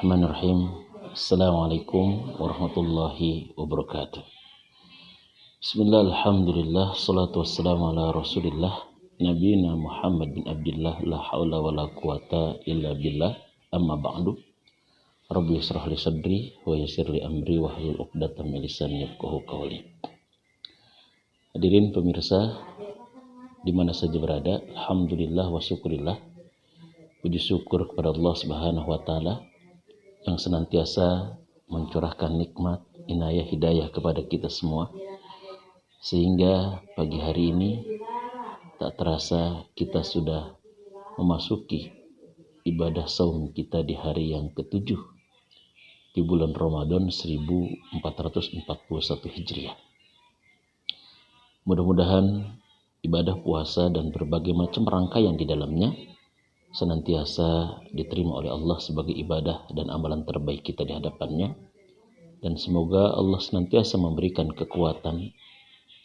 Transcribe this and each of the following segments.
Bismillahirrahmanirrahim. Assalamualaikum warahmatullahi wabarakatuh. Bismillah, alhamdulillah, salatu wassalamu ala rasulillah Nabina Muhammad bin Abdillah, la hawla wa la quwata illa billah, amma ba'du. Rabbi israh li sadri wa yassir li amri wa hlul 'uqdatam min lisani yafqahu qawli. Hadirin pemirsa di mana saja berada, alhamdulillah wa syukurillah. Puji syukur kepada Allah Subhanahu wa taala yang senantiasa mencurahkan nikmat, inayah, hidayah kepada kita semua. Sehingga pagi hari ini tak terasa kita sudah memasuki ibadah saum kita di hari yang ke-7 di bulan Ramadan 1441 Hijriah. Mudah-mudahan ibadah puasa dan berbagai macam rangkaian di dalamnya senantiasa diterima oleh Allah sebagai ibadah dan amalan terbaik kita di hadapannya, dan semoga Allah senantiasa memberikan kekuatan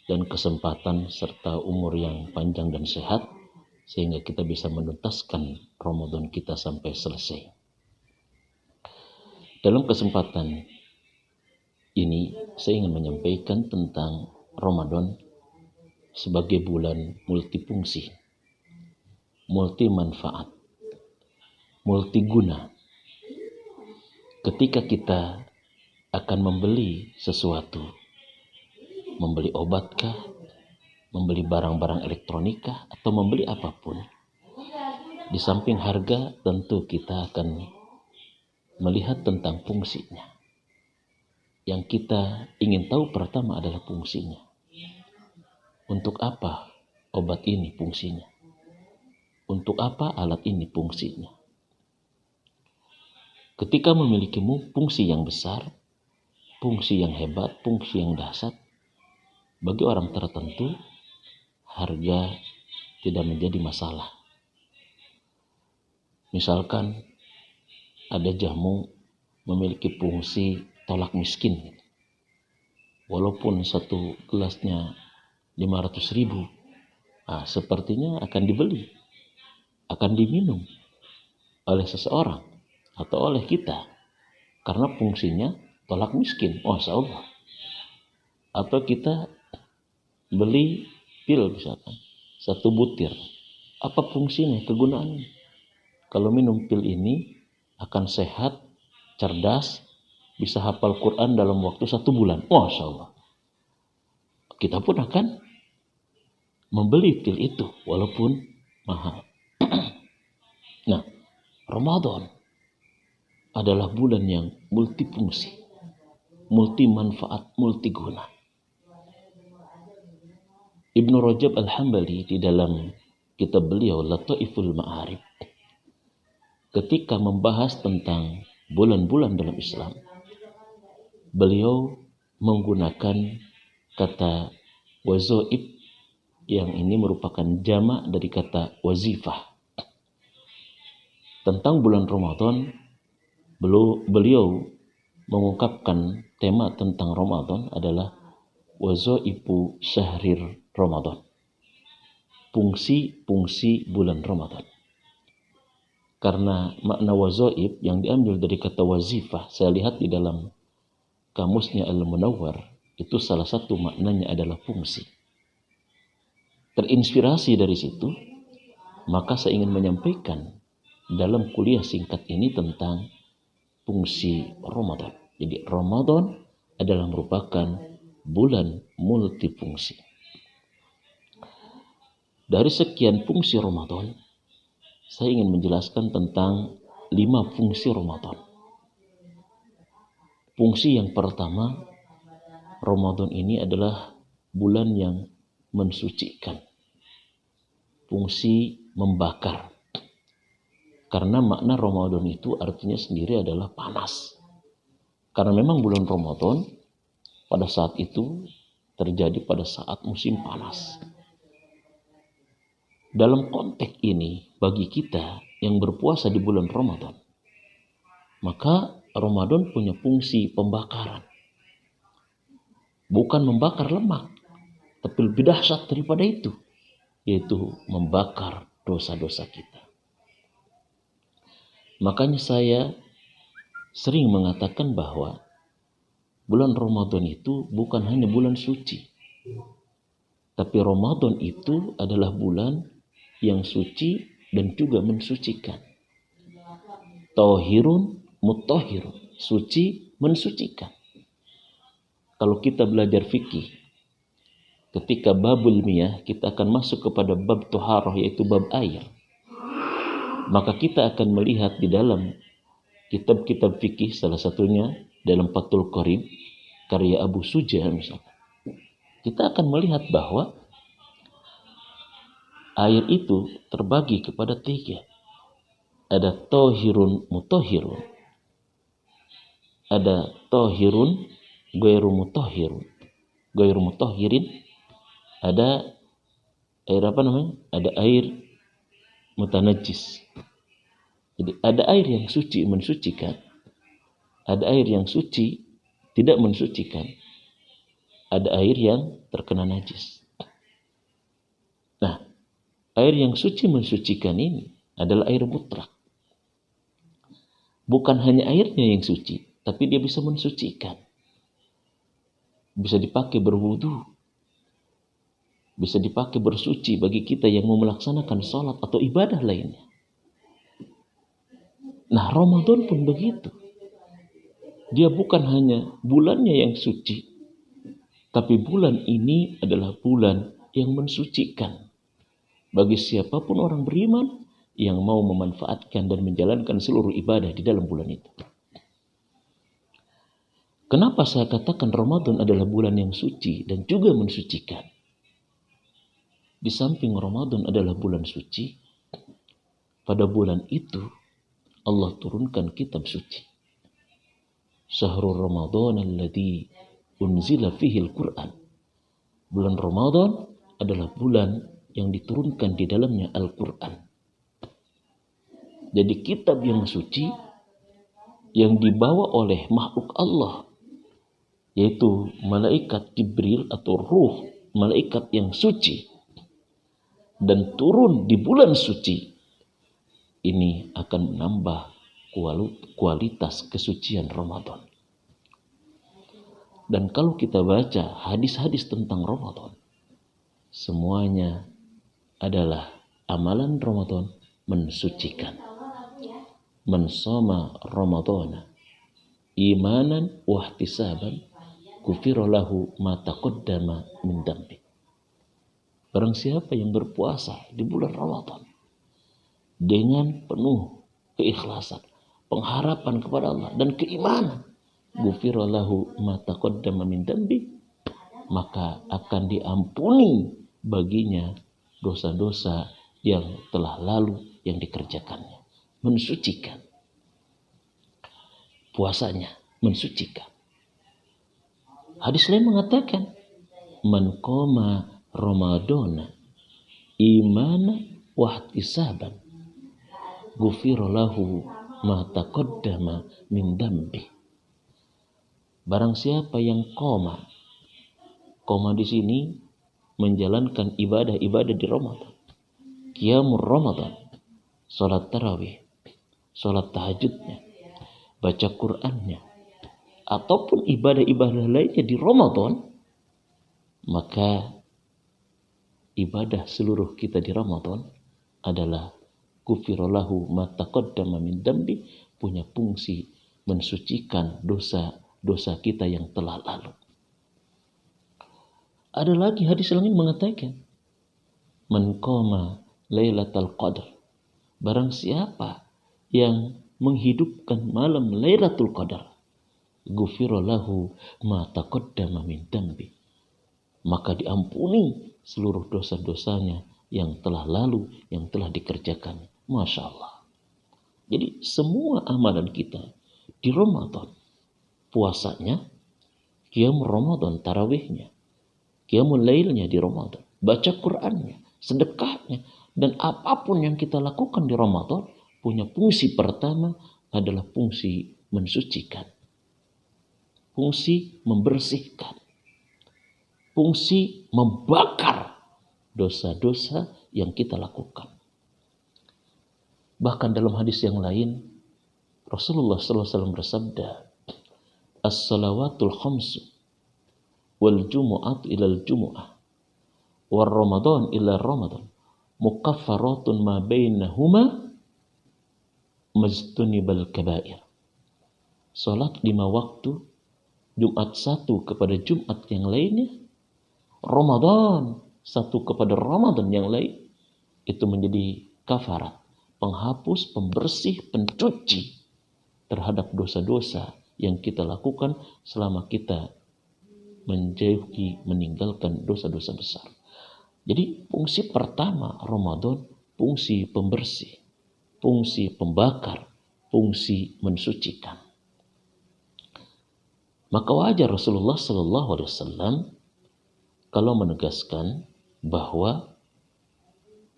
dan kesempatan serta umur yang panjang dan sehat sehingga kita bisa menuntaskan Ramadan kita sampai selesai. Dalam kesempatan ini saya ingin menyampaikan tentang Ramadan sebagai bulan multifungsi, multi manfaat, multiguna. Ketika kita akan membeli sesuatu, membeli obatkah, membeli barang-barang elektronika, atau membeli apapun, di samping harga tentu kita akan melihat tentang fungsinya. Yang kita ingin tahu pertama adalah fungsinya. Untuk apa obat ini fungsinya? Untuk apa alat ini fungsinya? Ketika memiliki fungsi yang besar, fungsi yang hebat, fungsi yang dahsyat, bagi orang tertentu, harga tidak menjadi masalah. Misalkan ada jamu memiliki fungsi tolak miskin. Walaupun satu gelasnya 500.000, sepertinya akan dibeli, akan diminum oleh seseorang atau oleh kita karena fungsinya tolak miskin. Masya Allah. Atau kita beli pil misalkan 1 butir, apa fungsinya, kegunaannya? Kalau minum pil ini akan sehat, cerdas, bisa hafal Quran dalam waktu 1 bulan. Masya Allah. Kita pun akan membeli pil itu walaupun mahal. Nah, Ramadan adalah bulan yang multifungsi, multi manfaat, multiguna. Ibnu Rajab Al-Hambali di dalam kitab beliau Lataiful Ma'arif, ketika membahas tentang bulan-bulan dalam Islam, beliau menggunakan kata wazoib, yang ini merupakan jamak dari kata wazifah. Tentang bulan Ramadan, beliau mengungkapkan tema tentang Ramadan adalah wazoibu syahrir Ramadan, fungsi-fungsi bulan Ramadan. Karena makna wazoib yang diambil dari kata wazifah, saya lihat di dalam kamusnya Al-Munawwar, itu salah satu maknanya adalah fungsi. Terinspirasi dari situ, maka saya ingin menyampaikan dalam kuliah singkat ini tentang fungsi Ramadan. Jadi Ramadan adalah merupakan bulan multifungsi. Dari sekian fungsi Ramadan, saya ingin menjelaskan tentang 5 fungsi Ramadan. Fungsi yang pertama, Ramadan ini adalah bulan yang mensucikan. Fungsi membakar. Karena makna Ramadan itu artinya sendiri adalah panas. Karena memang bulan Ramadan pada saat itu terjadi pada saat musim panas. Dalam konteks ini, bagi kita yang berpuasa di bulan Ramadan, maka Ramadan punya fungsi pembakaran. Bukan membakar lemak, tapi lebih dahsyat daripada itu, yaitu membakar dosa-dosa kita. Makanya saya sering mengatakan bahwa bulan Ramadan itu bukan hanya bulan suci, tapi Ramadan itu adalah bulan yang suci dan juga mensucikan. Tohirun mutahhirun, suci mensucikan. Kalau kita belajar fikih, ketika babul miyah, kita akan masuk kepada bab toharoh, yaitu bab air. Maka kita akan melihat di dalam kitab-kitab fikih, salah satunya dalam Fathul Qorib, karya Abu Suja misalnya, kita akan melihat bahwa air itu terbagi kepada 3. Ada tohirun mutahhirun, ada tohirun ghairu mutahhirin, ada air ada air mutanajjis. Jadi ada air yang suci mensucikan, ada air yang suci tidak mensucikan, ada air yang terkena najis. Nah, air yang suci mensucikan ini adalah air mutlak. Bukan hanya airnya yang suci, tapi dia bisa mensucikan. Bisa dipakai berwudu, bisa dipakai bersuci bagi kita yang mau melaksanakan sholat atau ibadah lainnya. Nah, Ramadan pun begitu. Dia bukan hanya bulannya yang suci, tapi bulan ini adalah bulan yang mensucikan bagi siapapun orang beriman yang mau memanfaatkan dan menjalankan seluruh ibadah di dalam bulan itu. Kenapa saya katakan Ramadan adalah bulan yang suci dan juga mensucikan? Di samping Ramadan adalah bulan suci, pada bulan itu Allah turunkan kitab suci. Syahrul Ramadan alladzi unzila fihi al-Qur'an. Bulan Ramadan adalah bulan yang diturunkan di dalamnya Al-Qur'an. Jadi kitab yang suci yang dibawa oleh makhluk Allah, yaitu malaikat Jibril atau ruh, malaikat yang suci, dan turun di bulan suci, ini akan menambah kualitas kesucian Ramadan. Dan kalau kita baca hadis-hadis tentang Ramadan, semuanya adalah amalan Ramadan mensucikan. Man shoma Ramadana imanan wa ihtisaban ghufira lahu ma taqaddama min dambi. Barang siapa yang berpuasa di bulan Ramadan dengan penuh keikhlasan, pengharapan kepada Allah dan keimanan, ghufira lahu ma taqaddama min dambi, maka akan diampuni baginya dosa-dosa yang telah lalu yang dikerjakannya. Mensucikan. Puasanya mensucikan. Hadis lain mengatakan, man qama Ramadana imana wa ihtisaban ghufira lahu ma taqaddama min dambi. Barang siapa yang qoma di sini menjalankan ibadah-ibadah di Ramadan, qiyamul Ramadan, salat tarawih, salat tahajudnya, baca Qur'annya, ataupun ibadah-ibadah lainnya di Ramadan, maka ibadah seluruh kita di Ramadan adalah ghufira lahu ma taqaddama min dambi, punya fungsi mensucikan dosa-dosa kita yang telah lalu. Ada lagi hadis lain mengatakan, man qama lailatul qadar, barang siapa yang menghidupkan malam Lailatul Qadar, ghufira lahu ma taqaddama min dambi, maka diampuni seluruh dosa-dosanya yang telah lalu, yang telah dikerjakan. Masya Allah. Jadi semua amalan kita di Ramadan, puasanya, qiyamul Ramadan, tarawihnya, qiyamul lailnya di Ramadan, baca Qur'annya, sedekahnya, dan apapun yang kita lakukan di Ramadan punya fungsi pertama adalah fungsi mensucikan, fungsi membersihkan, fungsi membakar dosa-dosa yang kita lakukan. Bahkan dalam hadis yang lain, Rasulullah SAW bersabda, as-salawatul khamsu wal jumu'atu ilal jumu'ah wal ramadan ila ramadan mukaffaratun ma bainahuma majtunibal kabair. Salat 5 waktu, Jumat 1 kepada Jumat yang lainnya, Ramadan 1 kepada Ramadan yang lain, itu menjadi kafarat, penghapus, pembersih, pencuci terhadap dosa-dosa yang kita lakukan selama kita menjauhi, meninggalkan dosa-dosa besar. Jadi fungsi pertama Ramadan, fungsi pembersih, fungsi pembakar, fungsi mensucikan. Maka wajar Rasulullah SAW kalau menegaskan bahwa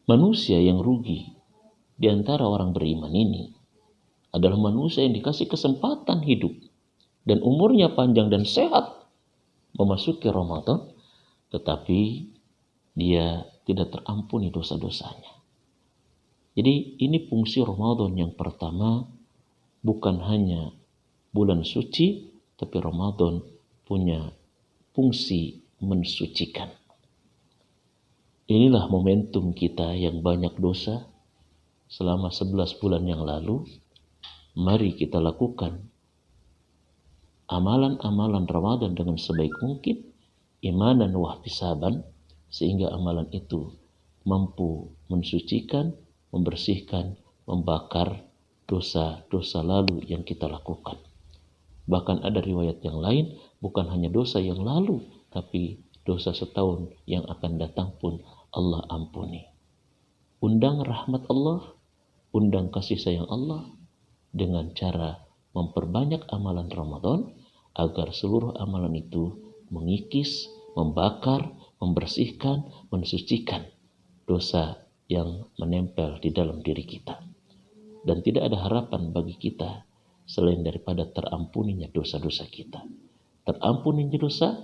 manusia yang rugi di antara orang beriman ini adalah manusia yang dikasih kesempatan hidup dan umurnya panjang dan sehat memasuki Ramadan, tetapi dia tidak terampuni dosa-dosanya. Jadi ini fungsi Ramadan yang pertama, bukan hanya bulan suci, tapi Ramadan punya fungsi mensucikan. Inilah momentum kita yang banyak dosa selama 11 bulan yang lalu. Mari kita lakukan amalan-amalan Ramadan dengan sebaik mungkin, imanan wa ihtisaban, sehingga amalan itu mampu mensucikan, membersihkan, membakar dosa-dosa lalu yang kita lakukan. Bahkan ada riwayat yang lain, bukan hanya dosa yang lalu, tapi dosa setahun yang akan datang pun Allah ampuni. Undang rahmat Allah, undang kasih sayang Allah dengan cara memperbanyak amalan Ramadan agar seluruh amalan itu mengikis, membakar, membersihkan, mensucikan dosa yang menempel di dalam diri kita. Dan tidak ada harapan bagi kita selain daripada terampuninya dosa-dosa kita. Terampuninya dosa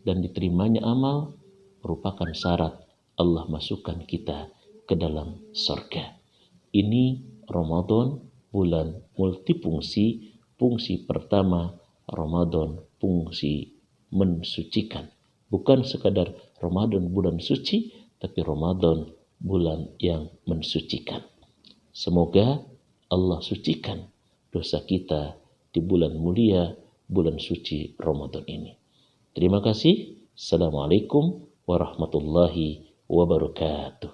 dan diterimanya amal merupakan syarat Allah masukkan kita ke dalam surga. Ini Ramadan, bulan multifungsi. Fungsi pertama Ramadan, fungsi mensucikan. Bukan sekadar Ramadan bulan suci, tapi Ramadan bulan yang mensucikan. Semoga Allah sucikan dosa kita di bulan mulia, bulan suci Ramadan ini. Terima kasih. Assalamualaikum warahmatullahi wabarakatuh.